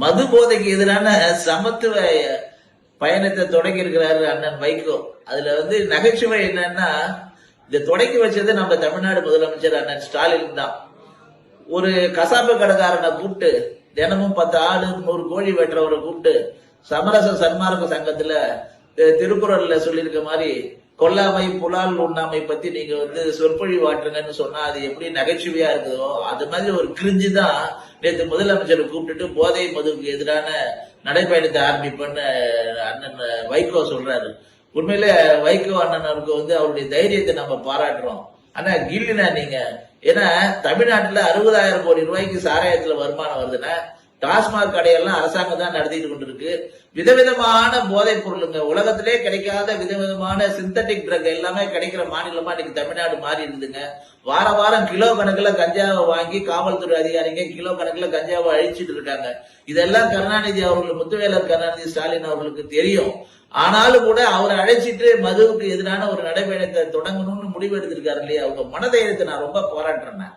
மது போதைக்கு எதிரான சமத்துவ பயணத்தை தொடங்கி இருக்கிறாரு அண்ணன் வைகோ. அதுல நகைச்சுவை என்னன்னா, இதை தொடங்கி வச்சது நம்ம தமிழ்நாடு முதலமைச்சர் அண்ணன் ஸ்டாலின் தான். ஒரு கசாப்பு கடைக்காரனை கூப்பிட்டு, தினமும் 10 ஆடு 100 கோழி வெட்டுறவரை கூப்பிட்டு, சமரச சன்மார்க்க சங்கத்துல திருக்குறள்ல சொல்லியிருக்க மாதிரி கொல்லாமை புலால் உண்ணாமை பத்தி நீங்க சொற்பொழிவு ஆற்றுங்கன்னு சொன்னா அது எப்படி நகைச்சுவையா இருக்குதோ, அது மாதிரி ஒரு கிரிஞ்சு தான் நேற்று முதலமைச்சரை கூப்பிட்டுட்டு போதை மதுவுக்கு எதிரான நடைபயணத்தை ஆரம்பிப்பேன்னு அண்ணன் வைகோ சொல்றாரு. உண்மையில வைகோ அண்ணனுக்கு அவருடைய தைரியத்தை நம்ம பாராட்டுறோம். ஆனா கில்லினா நீங்க, ஏன்னா தமிழ்நாட்டுல 60,000 கோடி ரூபாய்க்கு சாராயத்துல வருமானம் வருதுன்னா, டாஸ்மாக் கடையெல்லாம் அரசாங்கம் தான் நடத்திட்டு கொண்டிருக்கு. விதவிதமான போதைப் பொருளுங்க, உலகத்திலே கிடைக்காத விதவிதமான சிந்தட்டிக் ட்ரக் எல்லாமே கிடைக்கிற மாநிலமா இன்னைக்கு தமிழ்நாடு மாறி இருந்துங்க. வார வாரம் கிலோ கணக்குல கஞ்சாவை வாங்கி காவல்துறை அதிகாரிங்க கிலோ கணக்குல கஞ்சாவை அழிச்சிட்டு இருக்காங்க. இதெல்லாம் கருணாநிதி அவர்களுக்கு, முத்துவேலர் கருணாநிதி ஸ்டாலின் அவர்களுக்கு தெரியும். ஆனாலும் கூட அவரை அழைச்சிட்டு மதுவுக்கு எதிரான ஒரு நடைபயணத்தை தொடங்கணும்னு முடிவு எடுத்திருக்காரு இல்லையா, அவங்க மனதைரியத்தை நான் ரொம்ப பாராட்டுறேன்.